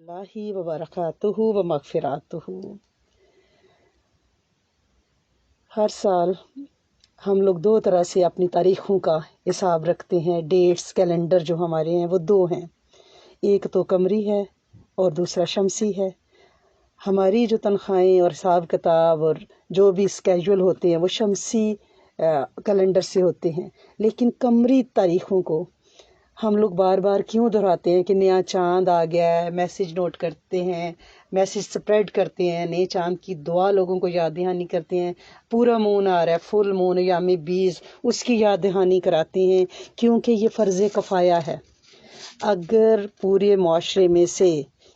اللہ وبرکاتہ و مغفراتہ۔ ہر سال ہم لوگ دو طرح سے اپنی تاریخوں کا حساب رکھتے ہیں۔ ڈیٹس کیلنڈر جو ہمارے ہیں وہ دو ہیں، ایک تو قمری ہے اور دوسرا شمسی ہے۔ ہماری جو تنخواہیں اور حساب کتاب اور جو بھی اسکیجول ہوتے ہیں وہ شمسی کیلنڈر سے ہوتے ہیں، لیکن قمری تاریخوں کو ہم لوگ بار بار کیوں دہراتے ہیں کہ نیا چاند آ گیا ہے، میسج نوٹ کرتے ہیں، میسج سپریڈ کرتے ہیں، نئے چاند کی دعا لوگوں کو یاد دہانی کرتے ہیں، پورا مون آ رہا ہے، فل مون یام 20 اس کی یاد دہانی کراتے ہیں، کیونکہ یہ فرض کفایہ ہے۔ اگر پورے معاشرے میں سے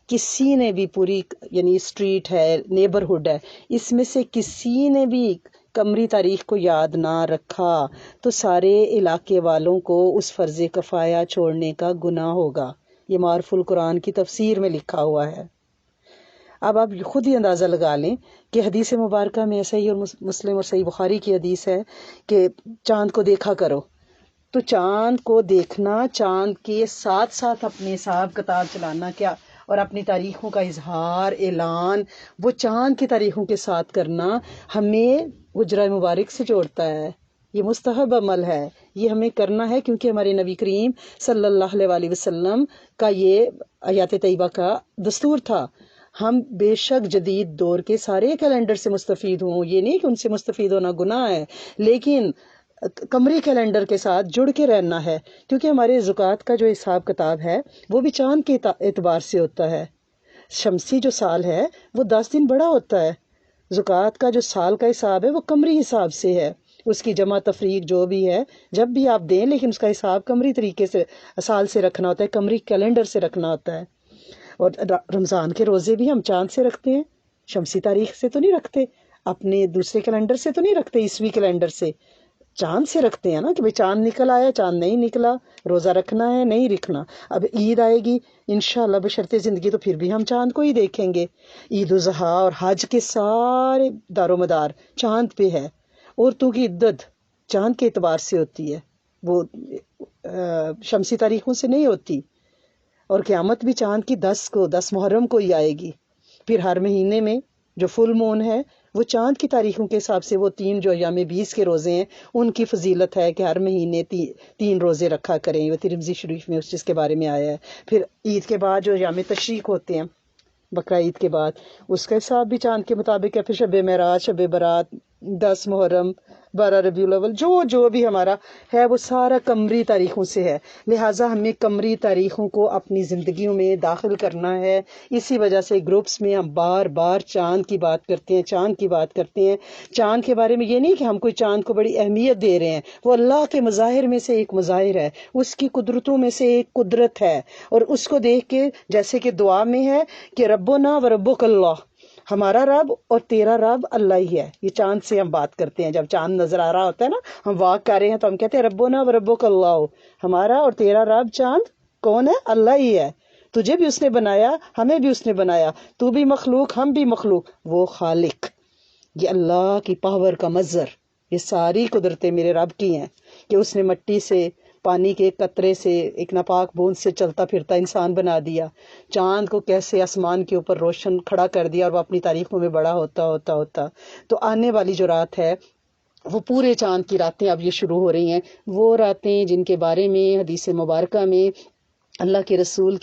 کسی نے بھی پوری یعنی اسٹریٹ ہے، نیبرہڈ ہے، اس میں سے کسی نے بھی قمری تاریخ کو یاد نہ رکھا تو سارے علاقے والوں کو اس فرض کفایہ چھوڑنے کا گناہ ہوگا۔ یہ معارف القرآن کی تفسیر میں لکھا ہوا ہے۔ اب آپ خود ہی اندازہ لگا لیں کہ حدیث مبارکہ میں صحیح اور مسلم اور صحیح بخاری کی حدیث ہے کہ چاند کو دیکھا کرو، تو چاند کو دیکھنا، چاند کے ساتھ ساتھ اپنے حساب کتاب چلانا کیا اور اپنی تاریخوں کا اظہار اعلان وہ چاند کی تاریخوں کے ساتھ کرنا ہمیں حجرہ مبارک سے جوڑتا ہے۔ یہ مستحب عمل ہے، یہ ہمیں کرنا ہے، کیونکہ ہمارے نبی کریم صلی اللہ علیہ وآلہ وسلم کا یہ آیات طیبہ کا دستور تھا۔ ہم بے شک جدید دور کے سارے کیلنڈر سے مستفید ہوں، یہ نہیں کہ ان سے مستفید ہونا گناہ ہے، لیکن قمری کیلنڈر کے ساتھ جڑ کے رہنا ہے، کیونکہ ہمارے زکوٰۃ کا جو حساب کتاب ہے وہ بھی چاند کے اعتبار سے ہوتا ہے۔ شمسی جو سال ہے وہ 10 دن بڑا ہوتا ہے، زکوٰۃ کا جو سال کا حساب ہے وہ قمری حساب سے ہے، اس کی جمع تفریق جو بھی ہے جب بھی آپ دیں، لیکن اس کا حساب قمری طریقے سے سال سے رکھنا ہوتا ہے، قمری کیلنڈر سے رکھنا ہوتا ہے۔ اور رمضان کے روزے بھی ہم چاند سے رکھتے ہیں، شمسی تاریخ سے تو نہیں رکھتے، اپنے دوسرے کیلنڈر سے تو نہیں رکھتے، عیسوی کیلنڈر سے، چاند سے رکھتے ہیں نا کہ بھئی چاند نکل آیا، چاند نہیں نکلا، روزہ رکھنا ہے نہیں رکھنا۔ اب عید آئے گی انشاءاللہ بشرط زندگی تو پھر بھی ہم چاند کو ہی دیکھیں گے۔ عید الاضحیٰ اور حج کے سارے دار و مدار چاند پہ ہے۔ عورتوں کی عدت چاند کے اعتبار سے ہوتی ہے، وہ شمسی تاریخوں سے نہیں ہوتی۔ اور قیامت بھی چاند کی 10 محرم کو ہی آئے گی۔ پھر ہر مہینے میں جو فل مون ہے وہ چاند کی تاریخوں کے حساب سے وہ 3 جو ایام 20 کے روزے ہیں ان کی فضیلت ہے کہ ہر مہینے 3 روزے رکھا کریں، وہ ترمذی شریف میں اس چیز کے بارے میں آیا ہے۔ پھر عید کے بعد جو ایام تشریق ہوتے ہیں، بقرہ عید کے بعد، اس کا حساب بھی چاند کے مطابق ہے۔ پھر شب معراج، شب برات، 10 محرم، 12 ربیع الاول، جو بھی ہمارا ہے وہ سارا قمری تاریخوں سے ہے، لہٰذا ہمیں قمری تاریخوں کو اپنی زندگیوں میں داخل کرنا ہے۔ اسی وجہ سے گروپس میں ہم بار بار چاند کی بات کرتے ہیں، چاند کی بات کرتے ہیں۔ چاند کے بارے میں یہ نہیں کہ ہم کوئی چاند کو بڑی اہمیت دے رہے ہیں، وہ اللہ کے مظاہر میں سے ایک مظاہر ہے، اس کی قدرتوں میں سے ایک قدرت ہے، اور اس کو دیکھ کے جیسے کہ دعا میں ہے کہ ربنا و ربک اللہ، ہمارا رب اور تیرا رب اللہ ہی ہے۔ یہ چاند سے ہم بات کرتے ہیں، جب چاند نظر آ رہا ہوتا ہے نا، ہم واک کر رہے ہیں تو ہم کہتے ہیں ربنا و ربک اللہ، ہمارا اور تیرا رب چاند کون ہے؟ اللہ ہی ہے۔ تجھے بھی اس نے بنایا، ہمیں بھی اس نے بنایا، تو بھی مخلوق ہم بھی مخلوق، وہ خالق۔ یہ اللہ کی پاور کا مظہر، یہ ساری قدرتیں میرے رب کی ہیں کہ اس نے مٹی سے، پانی کے ایک قطرے سے، ایک ناپاک بوند سے چلتا پھرتا انسان بنا دیا، چاند کو کیسے آسمان کے اوپر روشن کھڑا کر دیا، اور وہ اپنی تاریخوں میں بڑا ہوتا تو آنے والی جو رات ہے وہ پورے چاند کی راتیں اب یہ شروع ہو رہی ہیں، وہ راتیں جن کے بارے میں حدیث مبارکہ میں اللہ کے رسول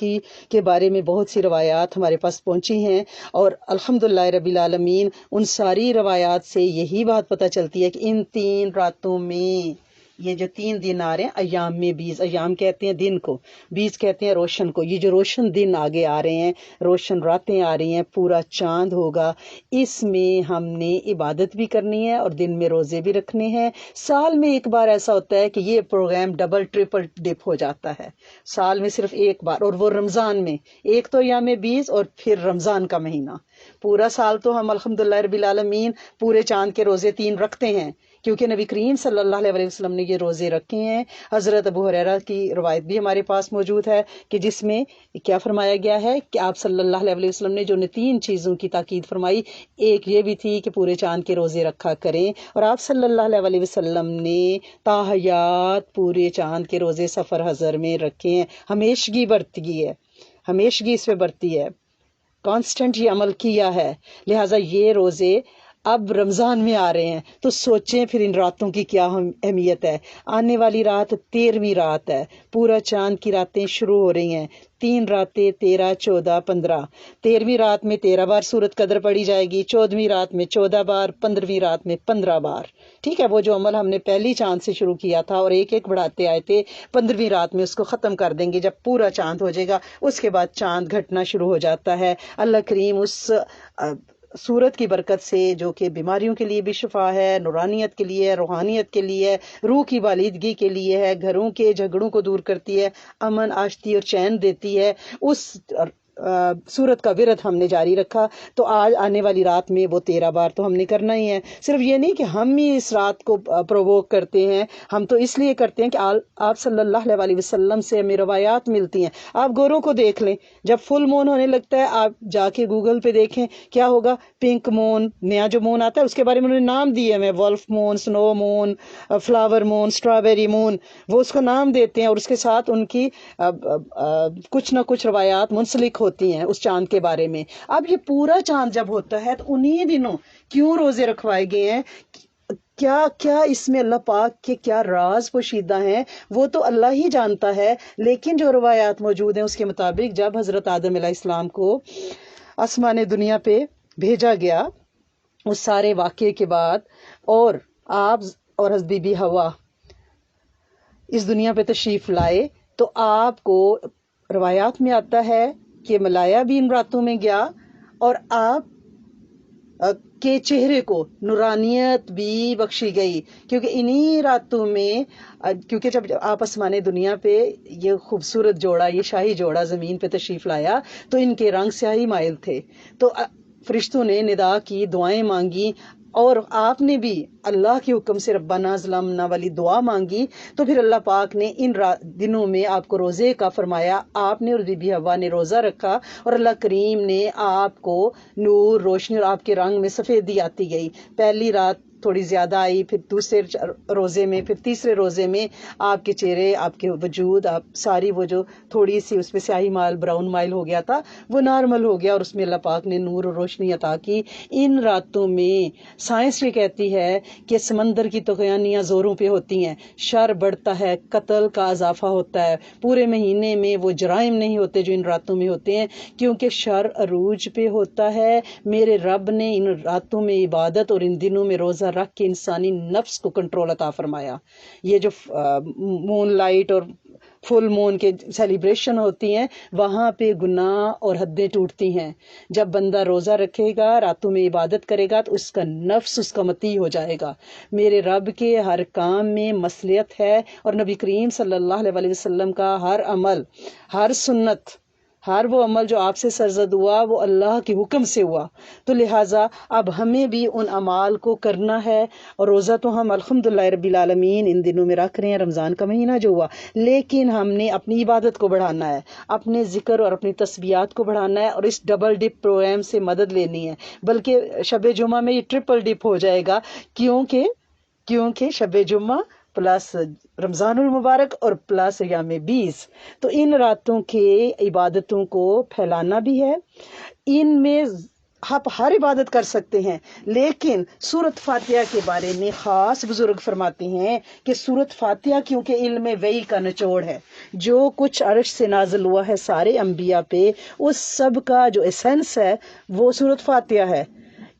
کے بارے میں بہت سی روایات ہمارے پاس پہنچی ہیں، اور الحمدللہ رب العالمین ان ساری روایات سے یہی بات پتہ چلتی ہے کہ ان 3 راتوں میں، یہ جو 3 دن آ رہے ہیں ایام میں 20، ایام کہتے ہیں دن کو، 20 کہتے ہیں روشن کو، یہ جو روشن دن آگے آ رہے ہیں، روشن راتیں آ رہی ہیں، پورا چاند ہوگا، اس میں ہم نے عبادت بھی کرنی ہے اور دن میں روزے بھی رکھنے ہیں۔ سال میں ایک بار ایسا ہوتا ہے کہ یہ پروگرام ڈبل ٹرپل ڈپ ہو جاتا ہے، سال میں صرف ایک بار، اور وہ رمضان میں، ایک تو ایام 20 اور پھر رمضان کا مہینہ۔ پورا سال تو ہم الحمدللہ رب العالمین پورے چاند کے روزے 3 رکھتے ہیں، کیونکہ نبی کریم صلی اللہ علیہ وسلم نے یہ روزے رکھے ہیں۔ حضرت ابو ہریرہ کی روایت بھی ہمارے پاس موجود ہے کہ جس میں کیا فرمایا گیا ہے کہ آپ صلی اللہ علیہ وسلم نے جو 3 چیزوں کی تاکید فرمائی، ایک یہ بھی تھی کہ پورے چاند کے روزے رکھا کریں، اور آپ صلی اللہ علیہ وسلم نے تاحیات پورے چاند کے روزے سفر حضر میں رکھے ہیں، ہمیشگی برتی ہے، ہمیشگی اس پہ برتی ہے۔ کانسٹنٹ یہ عمل کیا ہے، لہٰذا یہ روزے اب رمضان میں آ رہے ہیں تو سوچیں پھر ان راتوں کی کیا اہمیت ہے۔ آنے والی رات 13ویں رات ہے، پورا چاند کی راتیں شروع ہو رہی ہیں، 3 راتیں 13 14 15۔ 13ویں رات میں 13 بار سورۃ قدر پڑھی جائے گی، 14ویں رات میں 14 بار، 15ویں رات میں 15 بار۔ ٹھیک ہے، وہ جو عمل ہم نے پہلی چاند سے شروع کیا تھا اور ایک ایک بڑھاتے آئے تھے، 15ویں رات میں اس کو ختم کر دیں گے جب پورا چاند ہو جائے گا۔ اس کے بعد چاند گھٹنا شروع ہو جاتا ہے۔ اللہ کریم اس سورت کی برکت سے، جو کہ بیماریوں کے لیے بھی شفا ہے، نورانیت کے لیے، روحانیت کے لیے، روح کی بالیدگی کے لیے ہے، گھروں کے جھگڑوں کو دور کرتی ہے، امن آشتی اور چین دیتی ہے، اس سورت کا ورد ہم نے جاری رکھا۔ تو آج آنے والی رات میں وہ 13 بار تو ہم نے کرنا ہی ہے۔ صرف یہ نہیں کہ ہم ہی اس رات کو پرووک کرتے ہیں، ہم تو اس لیے کرتے ہیں کہ آپ صلی اللہ علیہ وسلم سے ہمیں روایات ملتی ہیں۔ آپ گوروں کو دیکھ لیں، جب فل مون ہونے لگتا ہے، آپ جا کے گوگل پہ دیکھیں کیا ہوگا، پنک مون، نیا جو مون آتا ہے اس کے بارے میں انہوں نے نام دیے ہیں، ولف مون، سنو مون، فلاور مون، اسٹرابیری مون، وہ اس کو نام دیتے ہیں اور اس کے ساتھ ان کی کچھ نہ کچھ روایات منسلک ہوتی ہیں اس چاند کے بارے میں۔ اب یہ پورا چاند جب ہوتا ہے تو انہی دنوں کیوں روزے رکھوائے گئے ہیں، کیا کیا اس میں اللہ پاک کے کیا راز پوشیدہ ہیں، وہ تو اللہ ہی جانتا ہے۔ لیکن جو روایات موجود ہیں اس کے مطابق جب حضرت آدم علیہ السلام کو آسمان دنیا پہ بھیجا گیا، اس سارے واقعے کے بعد، اور آپ اور حضرت بی بی حوا اس دنیا پہ تشریف لائے، تو آپ کو روایات میں آتا ہے کہ ملایا بھی ان راتوں میں گیا اور آپ کے چہرے کو نورانیت بھی بخشی گئی، کیونکہ انہی راتوں میں، کیونکہ جب آپ آسمان دنیا پہ یہ خوبصورت جوڑا، یہ شاہی جوڑا زمین پہ تشریف لایا تو ان کے رنگ سیاہی مائل تھے، تو فرشتوں نے ندا کی، دعائیں مانگی، اور آپ نے بھی اللہ کے حکم سے ربنا ظلمنا والی دعا مانگی، تو پھر اللہ پاک نے ان دنوں میں آپ کو روزے کا فرمایا۔ آپ نے اور بی بی حوا نے روزہ رکھا اور اللہ کریم نے آپ کو نور، روشنی اور آپ کے رنگ میں سفیدی آتی گئی۔ پہلی رات تھوڑی زیادہ آئی، پھر دوسرے روزے میں، پھر تیسرے روزے میں آپ کے چہرے، آپ کے وجود، آپ ساری وہ جو تھوڑی سی اس میں سیاہی مائل، براؤن مائل ہو گیا تھا، وہ نارمل ہو گیا اور اس میں اللہ پاک نے نور اور روشنی عطا کی۔ ان راتوں میں سائنس یہ کہتی ہے کہ سمندر کی طغیانیاں زوروں پہ ہوتی ہیں، شر بڑھتا ہے، قتل کا اضافہ ہوتا ہے، پورے مہینے میں وہ جرائم نہیں ہوتے جو ان راتوں میں ہوتے ہیں، کیونکہ شر عروج پہ ہوتا ہے۔ میرے رب نے ان راتوں میں عبادت اور ان دنوں میں روزہ رکھ کے انسانی نفس کو کنٹرول عطا فرمایا۔ یہ جو مون لائٹ اور فل مون کے سیلیبریشن ہوتی ہیں، وہاں پہ گناہ اور حدیں ٹوٹتی ہیں۔ جب بندہ روزہ رکھے گا، راتوں میں عبادت کرے گا، تو اس کا نفس اس کا مطیع ہو جائے گا۔ میرے رب کے ہر کام میں مصلحت ہے، اور نبی کریم صلی اللہ علیہ وسلم کا ہر عمل، ہر سنت، ہر وہ عمل جو آپ سے سرزد ہوا وہ اللہ کے حکم سے ہوا۔ تو لہٰذا اب ہمیں بھی ان اعمال کو کرنا ہے، اور روزہ تو ہم الحمدللہ رب العالمین ان دنوں میں رکھ رہے ہیں، رمضان کا مہینہ جو ہوا، لیکن ہم نے اپنی عبادت کو بڑھانا ہے، اپنے ذکر اور اپنی تسبیحات کو بڑھانا ہے، اور اس ڈبل ڈپ پروگرام سے مدد لینی ہے۔ بلکہ شب جمعہ میں یہ ٹرپل ڈپ ہو جائے گا، کیونکہ شب جمعہ پلس رمضان المبارک اور پلس ایام 20، تو ان راتوں کے عبادتوں کو پھیلانا بھی ہے۔ ان میں آپ ہر عبادت کر سکتے ہیں، لیکن سورۃ فاتحہ کے بارے میں خاص بزرگ فرماتے ہیں کہ سورۃ فاتحہ کیونکہ علم وحی کا نچوڑ ہے، جو کچھ عرش سے نازل ہوا ہے سارے انبیاء پہ، اس سب کا جو ایسنس ہے وہ سورۃ فاتحہ ہے۔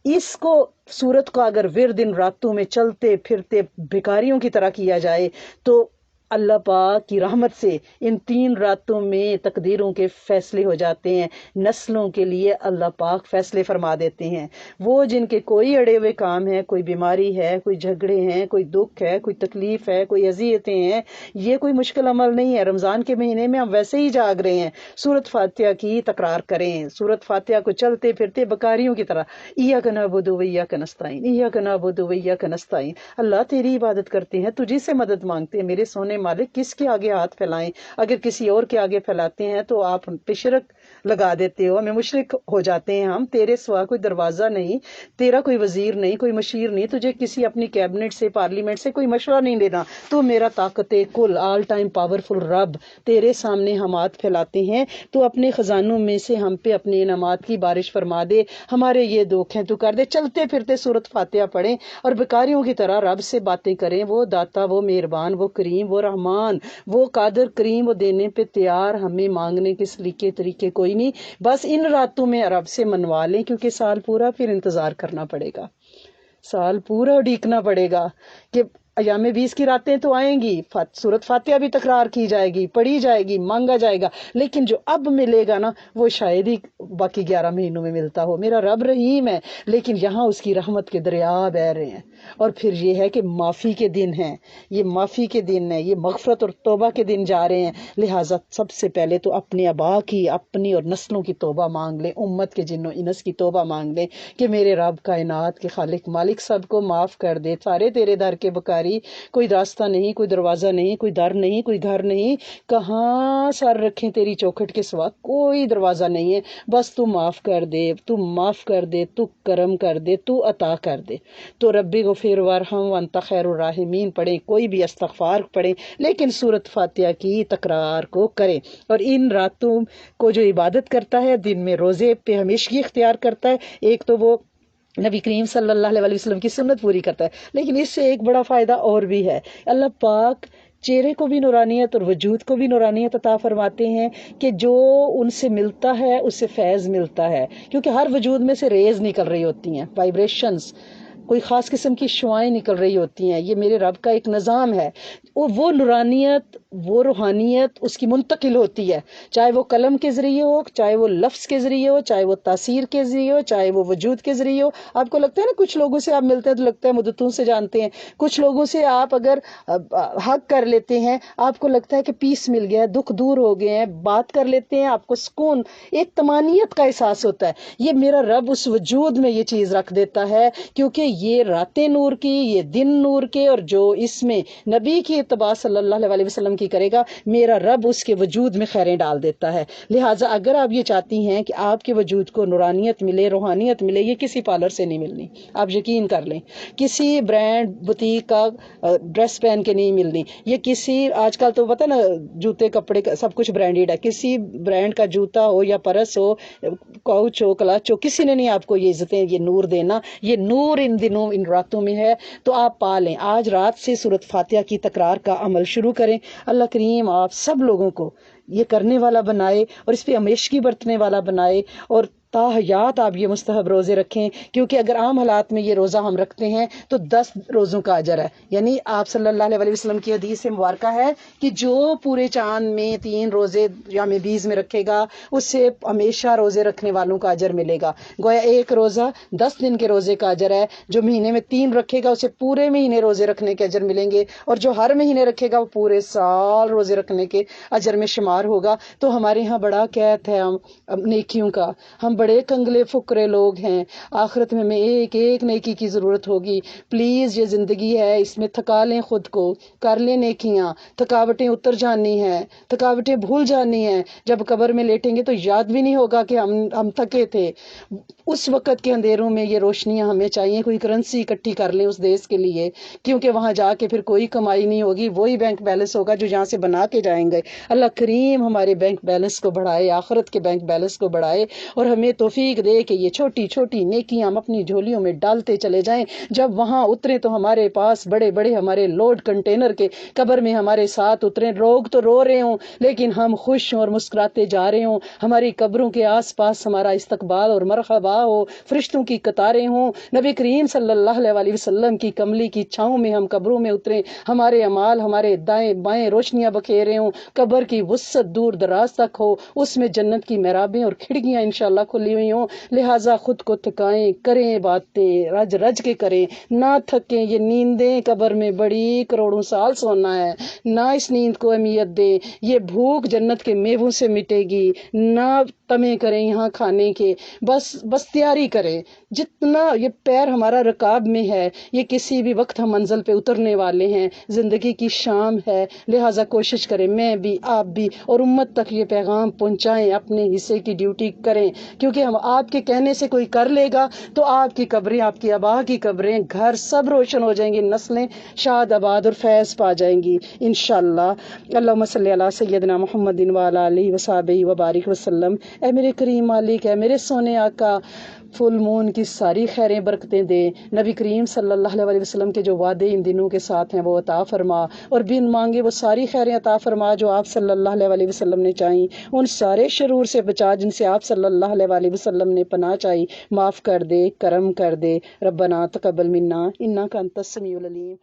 اس کو سورت کو اگر ورد ان راتوں میں چلتے پھرتے بھکاریوں کی طرح کیا جائے تو اللہ پاک کی رحمت سے ان 3 راتوں میں تقدیروں کے فیصلے ہو جاتے ہیں، نسلوں کے لیے اللہ پاک فیصلے فرما دیتے ہیں۔ وہ جن کے کوئی اڑے ہوئے کام ہیں، کوئی بیماری ہے، کوئی جھگڑے ہیں، کوئی دکھ ہے، کوئی تکلیف ہے، کوئی اذیتیں ہیں، یہ کوئی مشکل عمل نہیں ہے۔ رمضان کے مہینے میں ہم ویسے ہی جاگ رہے ہیں، سورۃ فاتحہ کی تکرار کریں، سورۃ فاتحہ کو چلتے پھرتے بکاریوں کی طرح، ایاک نعبد و ایاک نستعین، ایاک نعبد و ایاک نستعین، اللہ تیری عبادت کرتے ہیں، تجھی سے مدد مانگتے ہیں، میرے سونے مالک، کس کے آگے ہاتھ پھیلائیں؟ اگر کسی اور کے آگے پھیلاتے ہیں تو آپ پہ شرک لگا دیتے ہو, ہمیں مشرک ہو جاتے ہیں ہم. تیرے سوا کوئی دروازہ نہیں, تیرا کوئی وزیر نہیں, کوئی مشیر نہیں, تجھے کسی اپنی کیبنٹ سے پارلیمنٹ سے کوئی مشورہ نہیں لینا. تو میرا طاقت کل آل ٹائم پاورفل رب, تیرے سامنے ہم ہاتھ پھیلاتے ہیں, تو اپنے خزانوں میں سے ہم پہ اپنے انعامات کی بارش فرما دے, ہمارے یہ دکھ ہیں تو کر دے. چلتے پھرتے سورت فاتحہ پڑھیں اور بیکاریوں کی طرح رب سے باتیں کریں. وہ داتا, وہ مہربان, وہ کریم, وہ رحمان, وہ قادر کریم, وہ دینے پہ تیار, ہمیں مانگنے کے سلیقے طریقے کوئی نہیں. بس ان راتوں میں رب سے منوا لیں, کیونکہ سال پورا پھر انتظار کرنا پڑے گا, سال پورا اڈیکنا پڑے گا کہ ایام 20 کی راتیں تو آئیں گی, سورت فاتحہ بھی تکرار کی جائے گی, پڑھی جائے گی, مانگا جائے گا, لیکن جو اب ملے گا نا وہ شاید ہی باقی 11 مہینوں میں ملتا ہو. میرا رب رحیم ہے, لیکن یہاں اس کی رحمت کے دریا بہ رہے ہیں. اور پھر یہ ہے کہ معافی کے دن ہیں, یہ معافی کے دن ہیں, یہ مغفرت اور توبہ کے دن جا رہے ہیں. لہٰذا سب سے پہلے تو اپنے آبا کی, اپنی اور نسلوں کی توبہ مانگ لیں, امت کے جن و انس کی توبہ مانگ لیں کہ میرے رب کائنات کے خالق مالک سب کو معاف کر دے. سارے تیرے در کے بکاری, کوئی راستہ نہیں, کوئی دروازہ نہیں, کوئی در نہیں, کوئی گھر نہیں, کہاں سر رکھیں تیری چوکھٹ کے سوا, کوئی دروازہ نہیں ہے. بس تو معاف کر دے, تو معاف کر دے, تو کرم کر دے, تو عطا کر دے. تو ربی غفیر وارحم وانت خیر الراحمین پڑھیں, کوئی بھی استغفار پڑھیں, لیکن سورت فاتحہ کی تکرار کو کریں. اور ان راتوں کو جو عبادت کرتا ہے, دن میں روزے پہ ہمیشگی اختیار کرتا ہے, ایک تو وہ نبی کریم صلی اللہ علیہ وسلم کی سنت پوری کرتا ہے, لیکن اس سے ایک بڑا فائدہ اور بھی ہے. اللہ پاک چہرے کو بھی نورانیت اور وجود کو بھی نورانیت عطا فرماتے ہیں کہ جو ان سے ملتا ہے اس سے فیض ملتا ہے, کیونکہ ہر وجود میں سے ریز نکل رہی ہوتی ہیں, وائبریشنز, کوئی خاص قسم کی شعائیں نکل رہی ہوتی ہیں. یہ میرے رب کا ایک نظام ہے, وہ نورانیت, وہ روحانیت اس کی منتقل ہوتی ہے, چاہے وہ قلم کے ذریعے ہو, چاہے وہ لفظ کے ذریعے ہو, چاہے وہ تاثیر کے ذریعے ہو, چاہے وہ وجود کے ذریعے ہو. آپ کو لگتا ہے نا کچھ لوگوں سے آپ ملتے ہیں تو لگتا ہے مدتوں سے جانتے ہیں, کچھ لوگوں سے آپ اگر حق کر لیتے ہیں آپ کو لگتا ہے کہ پیس مل گیا, دکھ دور ہو گئے ہیں, بات کر لیتے ہیں آپ کو سکون, ایک طمانینت کا احساس ہوتا ہے. یہ میرا رب اس وجود میں یہ چیز رکھ دیتا ہے, کیونکہ یہ راتیں نور کی, یہ دن نور کے, اور جو اس میں نبی کی اتباع صلی اللہ علیہ وسلم کی کرے گا, میرا رب اس کے وجود میں خیریں ڈال دیتا ہے. لہٰذا اگر آپ یہ چاہتی ہیں کہ آپ کے وجود کو نورانیت ملے, روحانیت ملے, یہ کسی پارلر سے نہیں ملنی, آپ یقین کر لیں. کسی برانڈ بوتیک کا ڈریس پہن کے نہیں ملنی, یہ کسی, آج کل تو پتہ نا جوتے کپڑے کا سب کچھ برانڈیڈ ہے, کسی برانڈ کا جوتا ہو یا پرس ہو, کوچ ہو, کلچ ہو, کسی نے نہیں آپ کو یہ عزتیں, یہ نور دینا. یہ نور ان دنوں, ان راتوں میں ہے, تو آپ پا لیں. آج رات سے سورت فاتحہ کی تکرار کا عمل شروع کریں. اللہ کریم آپ سب لوگوں کو یہ کرنے والا بنائے اور اس پہ ہمیشگی برتنے والا بنائے, اور تا حیات آپ یہ مستحب روزے رکھیں, کیونکہ اگر عام حالات میں یہ روزہ ہم رکھتے ہیں تو 10 روزوں کا اجر ہے. یعنی آپ صلی اللہ علیہ وسلم کی حدیث مبارکہ ہے کہ جو پورے چاند میں 3 روزے یا میں 20 میں رکھے گا, اس سے ہمیشہ روزے رکھنے والوں کا اجر ملے گا. گویا ایک روزہ 10 دن کے روزے کا اجر ہے. جو مہینے میں 3 رکھے گا اسے پورے مہینے روزے رکھنے کے اجر ملیں گے, اور جو ہر مہینے رکھے گا وہ پورے سال روزے رکھنے کے اجر میں شمار ہوگا. تو ہمارے ہاں بڑا قید ہے نیکیوں کا, ہم بڑے کنگلے فقرے لوگ ہیں, آخرت میں ہمیں ایک ایک نیکی کی ضرورت ہوگی. پلیز یہ زندگی ہے, اس میں تھکا لیں خود کو, کر لیں نیکیاں, تھکاوٹیں اتر جانی ہیں, تھکاوٹیں بھول جانی ہیں. جب قبر میں لیٹیں گے تو یاد بھی نہیں ہوگا کہ ہم تھکے تھے. اس وقت کے اندھیروں میں یہ روشنیاں ہمیں چاہیے, کوئی کرنسی اکٹھی کر لیں اس دیش کے لیے, کیونکہ وہاں جا کے پھر کوئی کمائی نہیں ہوگی, وہی بینک بیلنس ہوگا جو یہاں سے بنا کے جائیں گے. اللہ کریم ہمارے بینک بیلنس کو بڑھائے, آخرت کے بینک بیلنس کو بڑھائے, اور ہمیں توفیق دے کہ یہ چھوٹی چھوٹی نیکیاں ہم اپنی جھولیوں میں ڈالتے چلے جائیں. جب وہاں اتریں تو ہمارے پاس بڑے بڑے ہمارے لوڈ کنٹینر کے قبر میں ہمارے ساتھ اتریں. لوگ تو رو رہے ہوں لیکن ہم خوش ہوں اور مسکراتے جا رہے ہوں. ہماری قبروں کے آس پاس ہمارا استقبال اور مرحبا ہو, فرشتوں کی قطاریں ہوں, نبی کریم صلی اللہ علیہ وسلم کی کملی کی چھاؤں میں ہم قبروں میں اتریں. ہمارے اعمال ہمارے دائیں بائیں روشنیاں بکھیرے ہوں, قبر کی وسعت دور دراز تک ہو, اس میں جنت کی محرابیں اور کھڑکیاں انشاءاللہ کھلی ہوئی ہوں. لہٰذا خود کو تھکائیں, کریں باتیں, رج رج کے کریں, نہ تھکیں. یہ نیندیں قبر میں بڑی کروڑوں سال سونا ہے, نہ اس نیند کو اہمیت دیں. یہ بھوک جنت کے میووں سے مٹے گی, نہ تمے کریں یہاں کھانے کے. بس دستیاری کریں. جتنا یہ پیر ہمارا رکاب میں ہے، یہ کسی بھی وقت ہم منزل پہ اترنے والے ہیں. زندگی کی شام ہے، لہٰذا کوشش کریں، میں بھی آپ بھی، اور امت تک یہ پیغام پہنچائیں، اپنے حصے کی ڈیوٹی کریں. کیونکہ ہم آپ کے کہنے سے کوئی کر لے گا تو آپ کی قبریں، آپ کی آبا کی قبریں، گھر سب روشن ہو جائیں گی، نسلیں شاد آباد اور فیض پا جائیں گی انشاءاللہ. اللہم صلی علی سیدنا محمد وعلی آلہ وصحبہ وبارک وسلم. اے میرے کریم مالک، اے میرے سونے آقا، فل مون کی ساری خیریں برکتیں دے. نبی کریم صلی اللہ علیہ وسلم کے جو وعدے ان دنوں کے ساتھ ہیں وہ عطا فرما، اور بن مانگے وہ ساری خیریں عطا فرما جو آپ صلی اللہ علیہ وسلم نے چاہیں. ان سارے شرور سے بچا جن سے آپ صلی اللہ علیہ وسلم نے پناہ چاہی. معاف کر دے، کرم کر دے. ربنا تقبل منا انک انت السمیع العلیم.